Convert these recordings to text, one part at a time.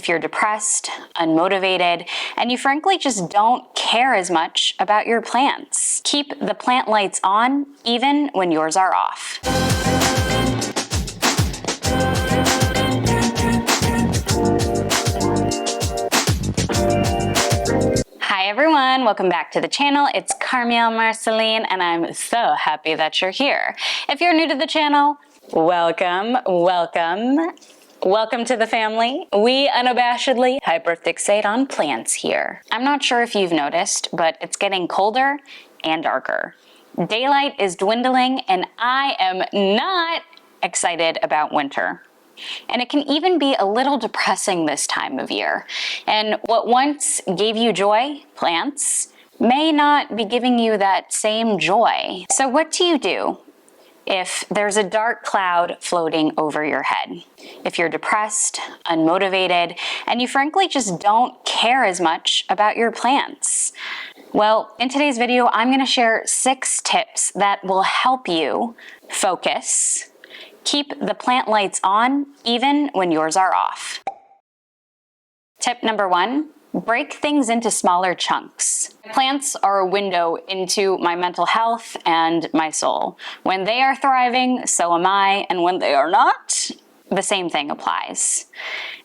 if you're depressed, unmotivated, and you frankly just don't care as much about your plants. Keep the plant lights on even when yours are off. Hi everyone, welcome back to the channel. It's Carmiel Marceline and I'm so happy that you're here. If you're new to the channel, welcome to the family. We unabashedly hyperfixate on plants here. I'm not sure if you've noticed, but it's getting colder and darker. Daylight is dwindling and I am not excited about winter. And it can even be a little depressing this time of year. And what once gave you joy, plants, may not be giving you that same joy. So what do you do if there's a dark cloud floating over your head? If you're depressed, unmotivated, and you frankly just don't care as much about your plants? Well, in today's video, I'm going to share 6 tips that will help you focus, keep the plant lights on even when yours are off. Tip number 1, break things into smaller chunks. Plants are a window into my mental health and my soul. When they are thriving, so am I, and when they are not, the same thing applies.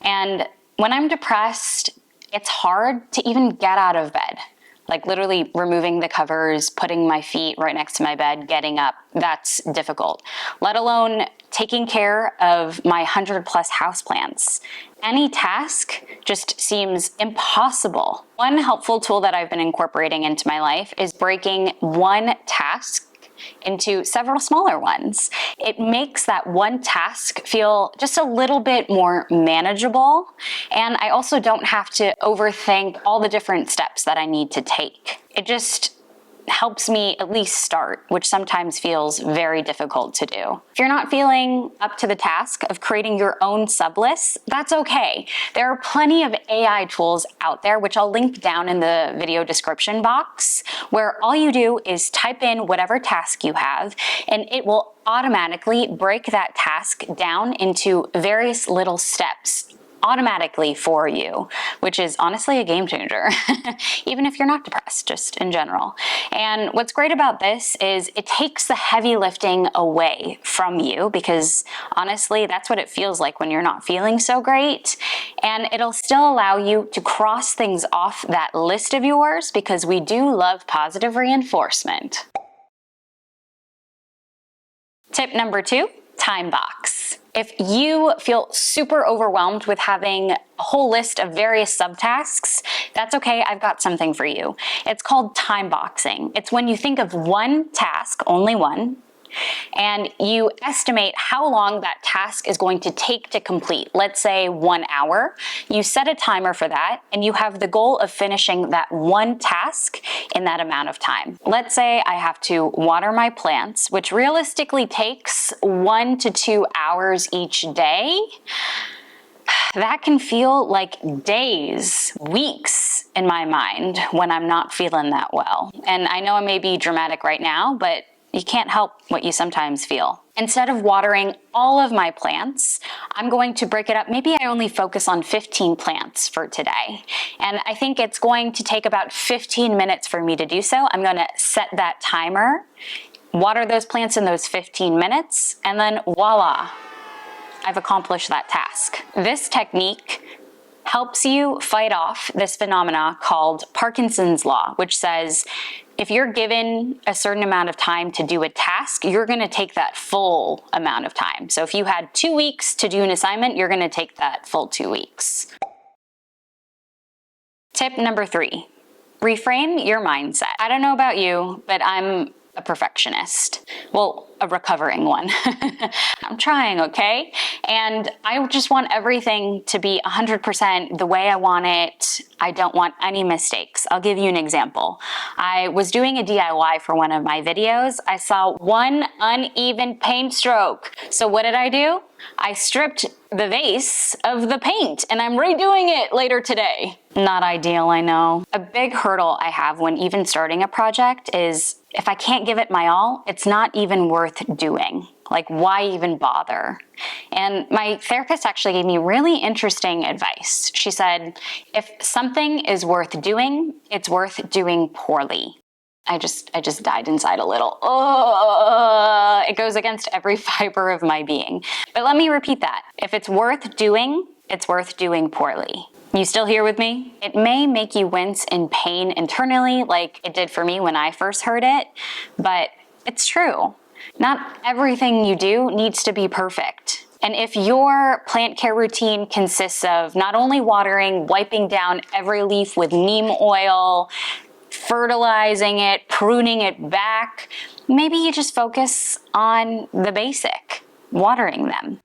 And when I'm depressed, it's hard to even get out of bed. Like literally removing the covers, putting my feet right next to my bed, getting up, that's difficult. Let alone taking care of my 100+ houseplants. Any task just seems impossible. One helpful tool that I've been incorporating into my life is breaking one task into several smaller ones. It makes that one task feel just a little bit more manageable, and I also don't have to overthink all the different steps that I need to take. It just helps me at least start, which sometimes feels very difficult to do. If you're not feeling up to the task of creating your own sublists, that's okay. There are plenty of AI tools out there, which I'll link down in the video description box, where all you do is type in whatever task you have, and it will automatically break that task down into various little steps automatically for you, which is honestly a game changer, even if you're not depressed, just in general. And what's great about this is it takes the heavy lifting away from you, because honestly, that's what it feels like when you're not feeling so great. And it'll still allow you to cross things off that list of yours, because we do love positive reinforcement. Tip number 2, Timebox. If you feel super overwhelmed with having a whole list of various subtasks, that's okay, I've got something for you. It's called timeboxing. It's when you think of one task, only one, and you estimate how long that task is going to take to complete. Let's say 1 hour. You set a timer for that, and you have the goal of finishing that one task in that amount of time. Let's say I have to water my plants, which realistically takes 1 to 2 hours each day. That can feel like days, weeks in my mind when I'm not feeling that well. And I know I may be dramatic right now, but you can't help what you sometimes feel. Instead of watering all of my plants, I'm going to break it up. Maybe I only focus on 15 plants for today. And I think it's going to take about 15 minutes for me to do so. I'm going to set that timer, water those plants in those 15 minutes, and then voila, I've accomplished that task. This technique helps you fight off this phenomena called Parkinson's law, which says if you're given a certain amount of time to do a task, you're going to take that full amount of time. So if you had 2 weeks to do an assignment, you're going to take that full 2 weeks. Tip number 3, reframe your mindset. I don't know about you, but I'm a perfectionist. Well, a recovering one. I'm trying, okay? And I just want everything to be 100% the way I want it. I don't want any mistakes. I'll give you an example. I was doing a DIY for one of my videos. I saw one uneven paint stroke. So what did I do? I stripped the vase of the paint and I'm redoing it later today. Not ideal, I know. A big hurdle I have when even starting a project is if I can't give it my all, it's not even worth doing. Like, why even bother? And my therapist actually gave me really interesting advice. She said, if something is worth doing, it's worth doing poorly. I just died inside a little. Oh, it goes against every fiber of my being. But let me repeat that. If it's worth doing, it's worth doing poorly. You still here with me? It may make you wince in pain internally, like it did for me when I first heard it, but it's true. Not everything you do needs to be perfect. And if your plant care routine consists of not only watering, wiping down every leaf with neem oil, fertilizing it, pruning it back, maybe you just focus on the basic, watering them.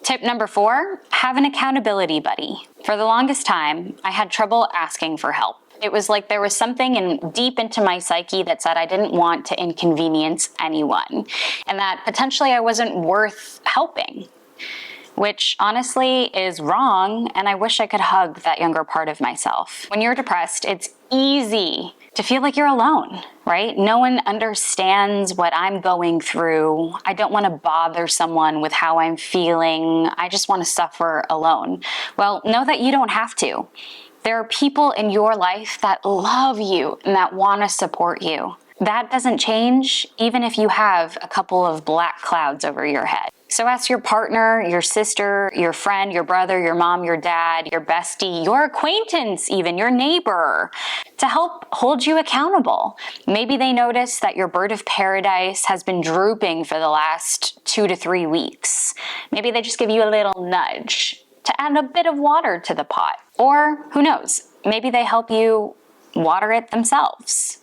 Tip number 4, have an accountability buddy. For the longest time, I had trouble asking for help. It was like there was something deep into my psyche that said I didn't want to inconvenience anyone, and that potentially I wasn't worth helping, which honestly is wrong, and I wish I could hug that younger part of myself. When you're depressed, it's easy to feel like you're alone, right? No one understands what I'm going through. I don't want to bother someone with how I'm feeling. I just want to suffer alone. Well, know that you don't have to. There are people in your life that love you and that want to support you. That doesn't change even if you have a couple of black clouds over your head. So ask your partner, your sister, your friend, your brother, your mom, your dad, your bestie, your acquaintance, even your neighbor, to help hold you accountable. Maybe they notice that your bird of paradise has been drooping for the last 2 to 3 weeks. Maybe they just give you a little nudge to add a bit of water to the pot. Or who knows, maybe they help you water it themselves.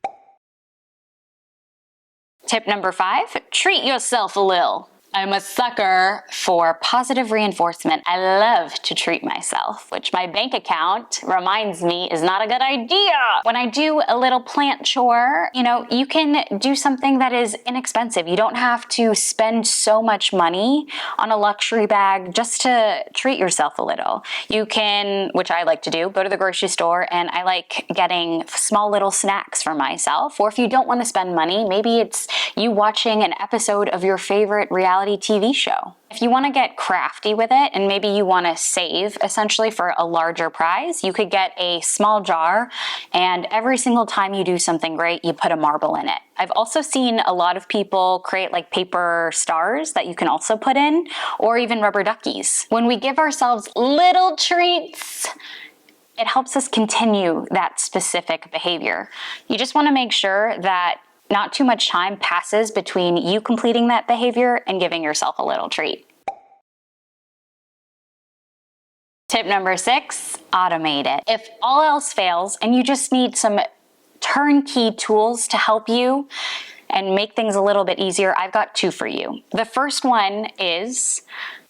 Tip number 5, treat yourself a little. I'm a sucker for positive reinforcement. I love to treat myself, which my bank account reminds me is not a good idea. When I do a little plant chore, you can do something that is inexpensive. You don't have to spend so much money on a luxury bag just to treat yourself a little. You can, which I like to do, go to the grocery store, and I like getting small little snacks for myself. Or if you don't want to spend money, maybe it's you watching an episode of your favorite reality TV show. If you want to get crafty with it and maybe you want to save essentially for a larger prize, you could get a small jar, and every single time you do something great, you put a marble in it. I've also seen a lot of people create like paper stars that you can also put in, or even rubber duckies. When we give ourselves little treats, it helps us continue that specific behavior. You just want to make sure that not too much time passes between you completing that behavior and giving yourself a little treat. Tip number 6, automate it. If all else fails and you just need some turnkey tools to help you and make things a little bit easier, I've got 2 for you. The first one is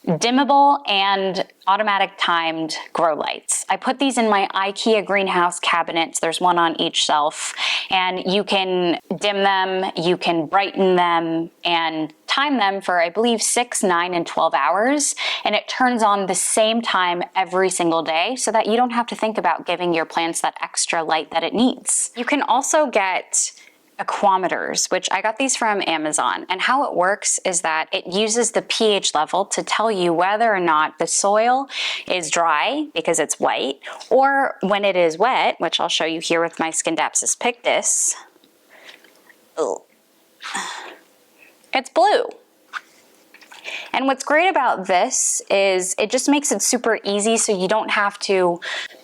dimmable and automatic timed grow lights. I put these in my IKEA greenhouse cabinets. There's one on each shelf, and you can dim them, you can brighten them, and time them for, I believe, 6, 9, and 12 hours. And it turns on the same time every single day so that you don't have to think about giving your plants that extra light that it needs. You can also get aquameters, which I got these from Amazon, and how it works is that it uses the pH level to tell you whether or not the soil is dry because it's white, or when it is wet, which I'll show you here with my Scindapsus pictus, it's blue. And what's great about this is it just makes it super easy, so you don't have to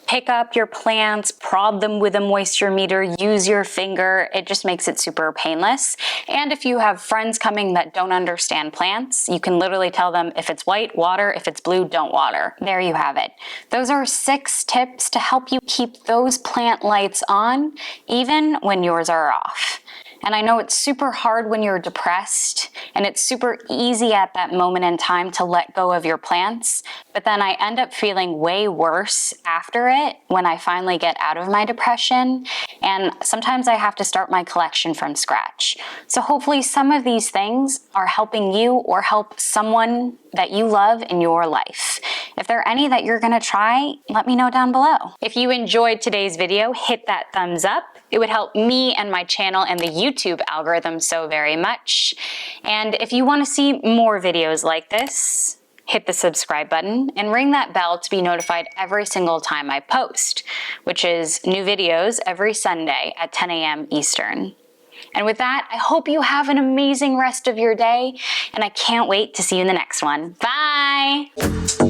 pick up your plants, prod them with a moisture meter, use your finger. It just makes it super painless. And if you have friends coming that don't understand plants, you can literally tell them if it's white, water, if it's blue, don't water. There you have it. Those are 6 tips to help you keep those plant lights on, even when yours are off. And I know it's super hard when you're depressed, and it's super easy at that moment in time to let go of your plants, but then I end up feeling way worse after it when I finally get out of my depression, and sometimes I have to start my collection from scratch. So hopefully some of these things are helping you or help someone that you love in your life. If there are any that you're gonna try, let me know down below. If you enjoyed today's video, hit that thumbs up. It would help me and my channel and the YouTube algorithm so very much. And if you wanna see more videos like this, hit the subscribe button and ring that bell to be notified every single time I post, which is new videos every Sunday at 10 a.m. Eastern. And with that, I hope you have an amazing rest of your day, and I can't wait to see you in the next one. Bye!